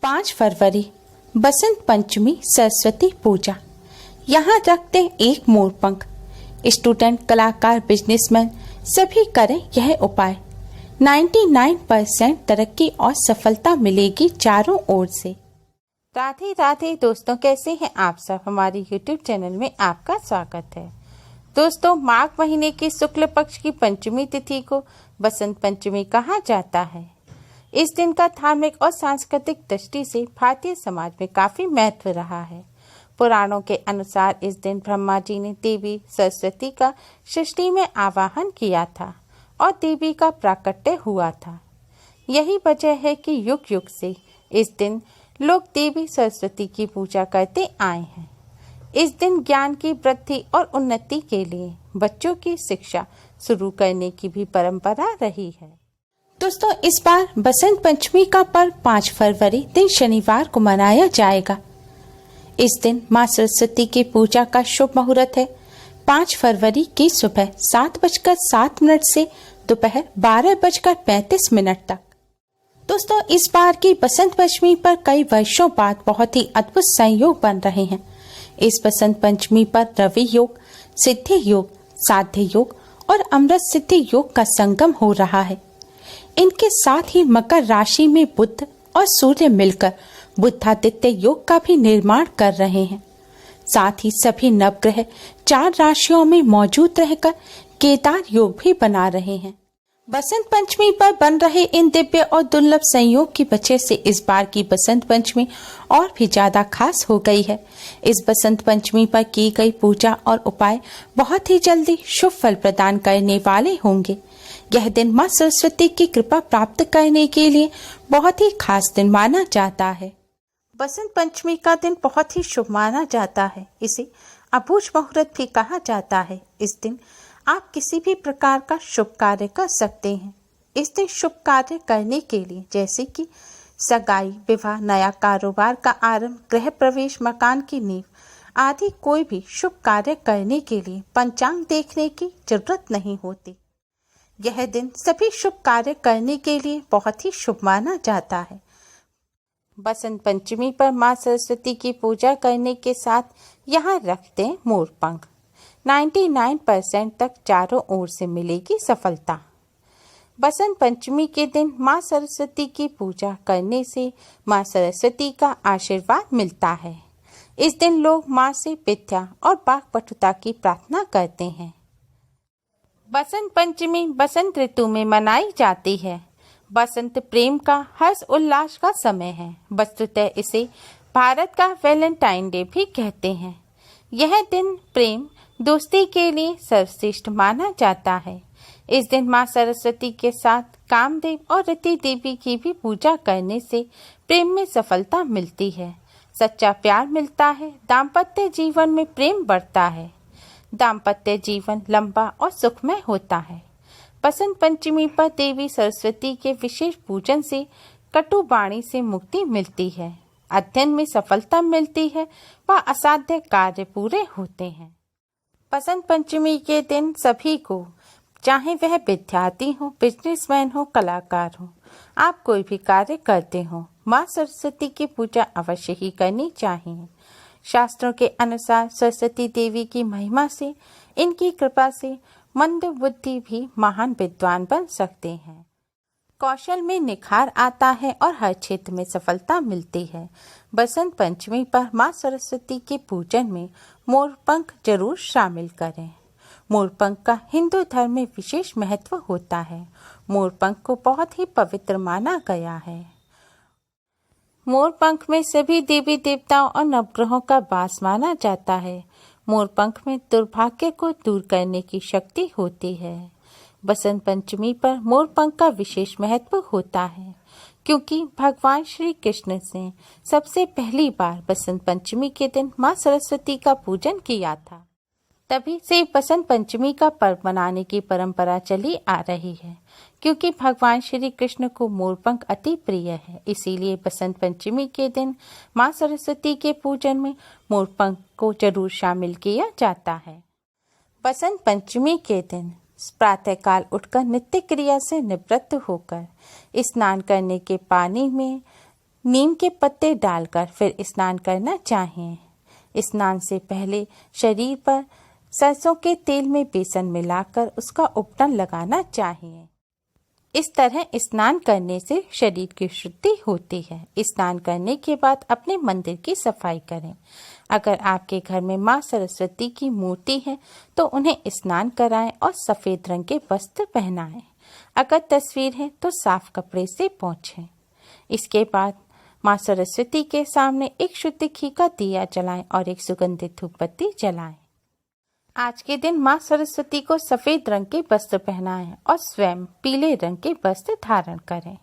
5 फरवरी बसंत पंचमी सरस्वती पूजा। यहाँ रखते एक मोर पंख। स्टूडेंट, कलाकार, बिजनेसमैन सभी करें यह उपाय। 99% तरक्की और सफलता मिलेगी चारों ओर से। राधे राधे दोस्तों, कैसे हैं आप सब। हमारी YouTube चैनल में आपका स्वागत है। दोस्तों, माघ महीने की शुक्ल पक्ष की पंचमी तिथि को बसंत पंचमी कहा जाता है। इस दिन का धार्मिक और सांस्कृतिक दृष्टि से भारतीय समाज में काफी महत्व रहा है। पुराणों के अनुसार इस दिन ब्रह्मा जी ने देवी सरस्वती का सृष्टि में आवाहन किया था और देवी का प्राकट्य हुआ था। यही वजह है कि युग युग से इस दिन लोग देवी सरस्वती की पूजा करते आए हैं। इस दिन ज्ञान की वृद्धि और उन्नति के लिए बच्चों की शिक्षा शुरू करने की भी परंपरा रही है। दोस्तों, इस बार बसंत पंचमी का पर्व 5 फरवरी दिन शनिवार को मनाया जाएगा। इस दिन मां सरस्वती की पूजा का शुभ मुहूर्त है। 5 फरवरी की सुबह 7:07 से दोपहर 12:35 तक। दोस्तों, इस बार की बसंत पंचमी पर कई वर्षों बाद बहुत ही अद्भुत संयोग बन रहे हैं। इस बसंत पंचमी पर रवि योग, सिद्धि योग, साध्य योग और अमृत सिद्धि योग का संगम हो रहा है। इनके साथ ही मकर राशि में बुध और सूर्य मिलकर बुधादित्य योग का भी निर्माण कर रहे हैं। साथ ही सभी नवग्रह 4 राशियों में मौजूद रहकर केदार योग भी बना रहे हैं। बसंत पंचमी पर बन रहे इन दिव्य और दुर्लभ संयोग की वजह से इस बार की बसंत पंचमी और भी ज्यादा खास हो गई है। इस बसंत पंचमी पर की गई पूजा और उपाय बहुत ही जल्दी शुभ फल प्रदान करने वाले होंगे। यह दिन मां सरस्वती की कृपा प्राप्त करने के लिए बहुत ही खास दिन माना जाता है। बसंत पंचमी का दिन बहुत ही शुभ माना जाता है। इसे अबूझ मुहूर्त भी कहा जाता है। इस दिन आप किसी भी प्रकार का शुभ कार्य कर सकते हैं। इस दिन शुभ कार्य करने के लिए जैसे कि सगाई, विवाह, नया कारोबार का आरंभ, गृह प्रवेश, मकान की नींव आदि कोई भी शुभ कार्य करने के लिए पंचांग देखने की जरूरत नहीं होती। यह दिन सभी शुभ कार्य करने के लिए बहुत ही शुभ माना जाता है। बसंत पंचमी पर मां सरस्वती की पूजा करने के साथ यहाँ रखते हैं मोर पंख। 99% तक चारों ओर से मिलेगी सफलता। बसंत पंचमी के दिन मां सरस्वती की पूजा करने से मां सरस्वती का आशीर्वाद मिलता है। इस दिन लोग मां से विद्या और वाक्पटुता की प्रार्थना करते हैं। बसंत पंचमी बसंत ऋतु में मनाई जाती है। बसंत प्रेम का हर्ष उल्लास का समय है। वस्तुतः इसे भारत का वैलेंटाइन डे भी कहते हैं। यह दिन प्रेम दोस्ती के लिए सर्वश्रेष्ठ माना जाता है। इस दिन मां सरस्वती के साथ कामदेव और रति देवी की भी पूजा करने से प्रेम में सफलता मिलती है, सच्चा प्यार मिलता है, दाम्पत्य जीवन में प्रेम बढ़ता है, दाम्पत्य जीवन लंबा और सुखमय होता है। बसंत पंचमी पर देवी सरस्वती के विशेष पूजन से कटु वाणी से मुक्ति मिलती है, अध्ययन में सफलता मिलती है व असाध्य कार्य पूरे होते हैं। बसंत पंचमी के दिन सभी को, चाहे वह विद्यार्थी हो, बिजनेसमैन हो, कलाकार हो, आप कोई भी कार्य करते हो, माँ सरस्वती की पूजा अवश्य ही करनी चाहिए। शास्त्रों के अनुसार सरस्वती देवी की महिमा से, इनकी कृपा से मंद बुद्धि भी महान विद्वान बन सकते हैं। कौशल में निखार आता है और हर क्षेत्र में सफलता मिलती है। बसंत पंचमी पर मां सरस्वती के पूजन में मोर पंख जरूर शामिल करें। मोर पंख का हिंदू धर्म में विशेष महत्व होता है। मोर पंख को बहुत ही पवित्र माना गया है। मोर पंख में सभी देवी देवताओं और नवग्रहों का वास माना जाता है। मोर पंख में दुर्भाग्य को दूर करने की शक्ति होती है। बसंत पंचमी पर मोर पंख का विशेष महत्व होता है, क्योंकि भगवान श्री कृष्ण ने सबसे पहली बार बसंत पंचमी के दिन मां सरस्वती का पूजन किया था। तभी से बसंत पंचमी का पर्व मनाने की परंपरा चली आ रही है। क्योंकि भगवान श्री कृष्ण को मोरपंख अति प्रिय है, इसीलिए बसंत पंचमी के दिन मां सरस्वती के पूजन में मोरपंख को जरूर शामिल किया जाता है। बसंत पंचमी के दिन प्रातःकाल उठकर नित्य क्रिया से निवृत्त होकर स्नान करने के पानी में नीम के पत्ते डालकर फिर स्नान करना चाहिए। स्नान से पहले शरीर पर सरसों के तेल में बेसन मिलाकर उसका उपटन लगाना चाहिए। इस तरह स्नान करने से शरीर की शुद्धि होती है। स्नान करने के बाद अपने मंदिर की सफाई करें। अगर आपके घर में माँ सरस्वती की मूर्ति है तो उन्हें स्नान कराएं और सफेद रंग के वस्त्र पहनाएं। अगर तस्वीर है तो साफ कपड़े से पोंछें। इसके बाद माँ सरस्वती के सामने एक शुद्ध घी का दिया जलाएं और एक सुगंधित धूपबत्ती जलाएं। आज के दिन माँ सरस्वती को सफेद रंग के वस्त्र पहनाएं और स्वयं पीले रंग के वस्त्र धारण करें।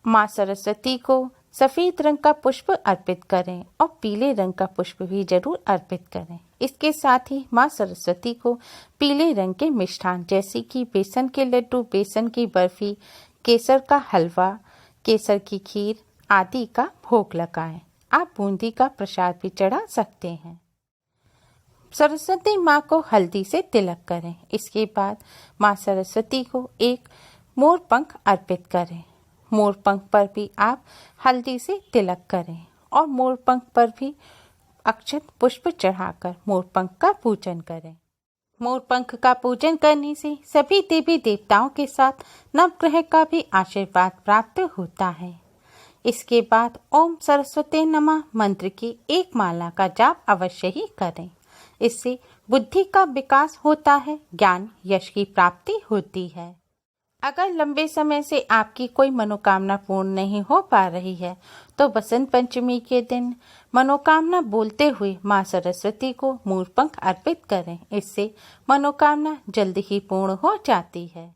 माँ सरस्वती को सफेद रंग का पुष्प अर्पित करें और पीले रंग का पुष्प भी जरूर अर्पित करें। इसके साथ ही माँ सरस्वती को पीले रंग के मिष्ठान जैसे कि बेसन के लड्डू, बेसन की बर्फी, केसर का हलवा, केसर की खीर आदि का भोग लगाएं। आप बूंदी का प्रसाद भी चढ़ा सकते हैं। सरस्वती माँ को हल्दी से तिलक करें। इसके बाद माँ सरस्वती को एक मोर पंख अर्पित करें। मोर पंख पर भी आप हल्दी से तिलक करें और मोर पंख पर भी अक्षत पुष्प चढ़ाकर मोर पंख का पूजन करें। मोर पंख का पूजन करने से सभी देवी देवताओं के साथ नवग्रह का भी आशीर्वाद प्राप्त होता है। इसके बाद ओम सरस्वती नमः मंत्र की एक माला का जाप अवश्य ही करें। इससे बुद्धि का विकास होता है, ज्ञान यश की प्राप्ति होती है। अगर लंबे समय से आपकी कोई मनोकामना पूर्ण नहीं हो पा रही है तो बसंत पंचमी के दिन मनोकामना बोलते हुए माँ सरस्वती को मोर पंख अर्पित करें। इससे मनोकामना जल्द ही पूर्ण हो जाती है।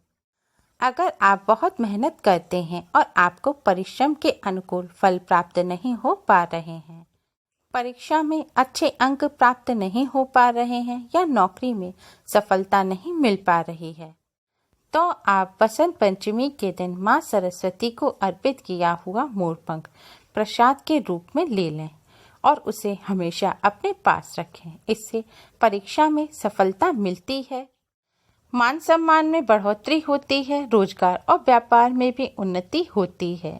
अगर आप बहुत मेहनत करते हैं और आपको परिश्रम के अनुकूल फल प्राप्त नहीं हो पा रहे हैं, परीक्षा में अच्छे अंक प्राप्त नहीं हो पा रहे हैं या नौकरी में सफलता नहीं मिल पा रही है, तो आप बसंत पंचमी के दिन माँ सरस्वती को अर्पित किया हुआ मोरपंख प्रसाद के रूप में ले लें और उसे हमेशा अपने पास रखें। इससे परीक्षा में सफलता मिलती है, मान सम्मान में बढ़ोतरी होती है, रोजगार और व्यापार में भी उन्नति होती है,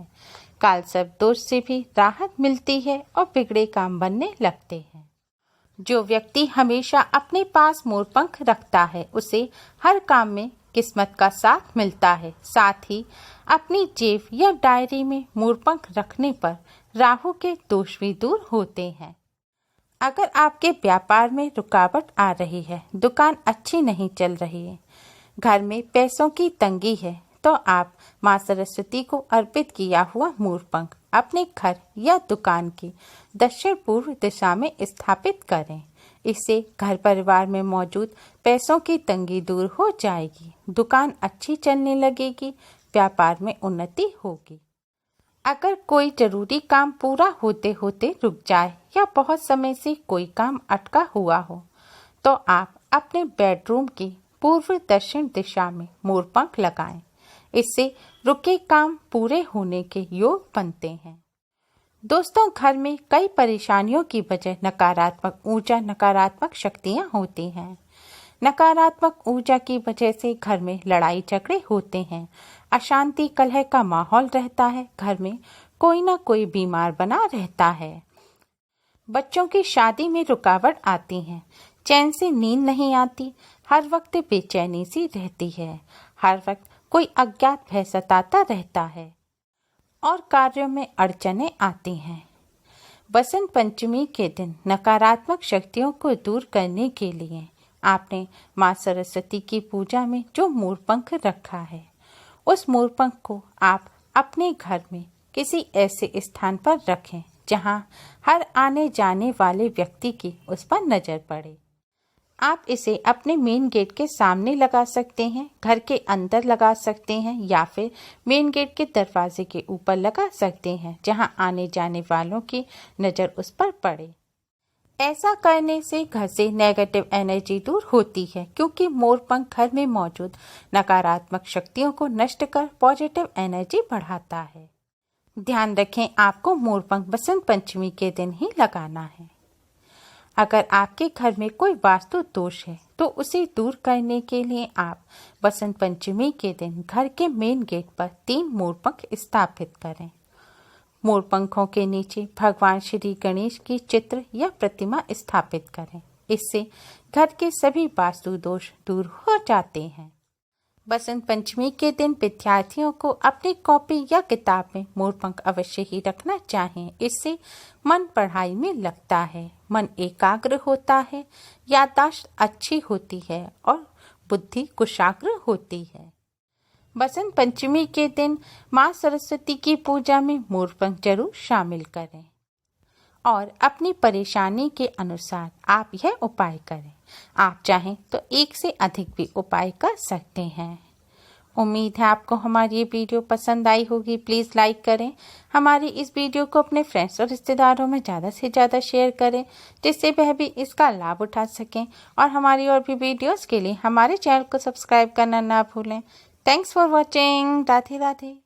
कालसर्प दोष से भी राहत मिलती है और बिगड़े काम बनने लगते हैं। जो व्यक्ति हमेशा अपने पास मोरपंख रखता है उसे हर काम में किस्मत का साथ मिलता है। साथ ही अपनी जेब या डायरी में मोरपंख रखने पर राहु के दोष भी दूर होते हैं। अगर आपके व्यापार में रुकावट आ रही है, दुकान अच्छी नहीं चल रही है, घर में पैसों की तंगी है, तो आप माँ सरस्वती को अर्पित किया हुआ मोरपंख अपने घर या दुकान की दक्षिण पूर्व दिशा में स्थापित करें। इससे घर परिवार में मौजूद पैसों की तंगी दूर हो जाएगी, दुकान अच्छी चलने लगेगी, व्यापार में उन्नति होगी। अगर कोई जरूरी काम पूरा होते होते रुक जाए या बहुत समय से कोई काम अटका हुआ हो, तो आप अपने बेडरूम की पूर्व दक्षिण दिशा में मोरपंख लगाएं। इससे रुके काम पूरे होने के योग बनते हैं। दोस्तों, घर में कई परेशानियों की वजह नकारात्मक ऊर्जा, नकारात्मक शक्तियां होती हैं। नकारात्मक ऊर्जा की वजह से घर में लड़ाई झगड़े होते हैं, अशांति कलह का माहौल रहता है, घर में कोई ना कोई बीमार बना रहता है, बच्चों की शादी में रुकावट आती है, चैन से नींद नहीं आती, हर वक्त बेचैनी सी रहती है, हर वक्त कोई अज्ञात भय सताता रहता है और कार्यों में अड़चने आती हैं। बसंत पंचमी के दिन नकारात्मक शक्तियों को दूर करने के लिए आपने माँ सरस्वती की पूजा में जो मोरपंख रखा है, उस मोरपंख को आप अपने घर में किसी ऐसे स्थान पर रखें जहां हर आने जाने वाले व्यक्ति की उस पर नजर पड़े। आप इसे अपने मेन गेट के सामने लगा सकते हैं, घर के अंदर लगा सकते हैं या फिर मेन गेट के दरवाजे के ऊपर लगा सकते हैं जहां आने जाने वालों की नज़र उस पर पड़े। ऐसा करने से घर से नेगेटिव एनर्जी दूर होती है, क्योंकि मोरपंख घर में मौजूद नकारात्मक शक्तियों को नष्ट कर पॉजिटिव एनर्जी बढ़ाता है। ध्यान रखें, आपको मोरपंख बसंत पंचमी के दिन ही लगाना है। अगर आपके घर में कोई वास्तु दोष है तो उसे दूर करने के लिए आप बसंत पंचमी के दिन घर के मेन गेट पर 3 मोरपंख स्थापित करें। मोर पंखों के नीचे भगवान श्री गणेश की चित्र या प्रतिमा स्थापित करें। इससे घर के सभी वास्तु दोष दूर हो जाते हैं। बसंत पंचमी के दिन विद्यार्थियों को अपनी कॉपी या किताब में मोरपंख अवश्य ही रखना चाहिए। इससे मन पढ़ाई में लगता है, मन एकाग्र होता है, याददाश्त अच्छी होती है और बुद्धि कुशाग्र होती है। बसंत पंचमी के दिन माँ सरस्वती की पूजा में मोरपंख जरूर शामिल करें और अपनी परेशानी के अनुसार आप यह उपाय करें। आप चाहें तो एक से अधिक भी उपाय कर सकते हैं। उम्मीद है आपको हमारी ये वीडियो पसंद आई होगी। प्लीज़ लाइक करें। हमारी इस वीडियो को अपने फ्रेंड्स और रिश्तेदारों में ज़्यादा से ज़्यादा शेयर करें, जिससे वह भी इसका लाभ उठा सकें। और हमारी और भी वीडियोस के लिए हमारे चैनल को सब्सक्राइब करना ना भूलें। Thanks for watching. Radhe Radhe.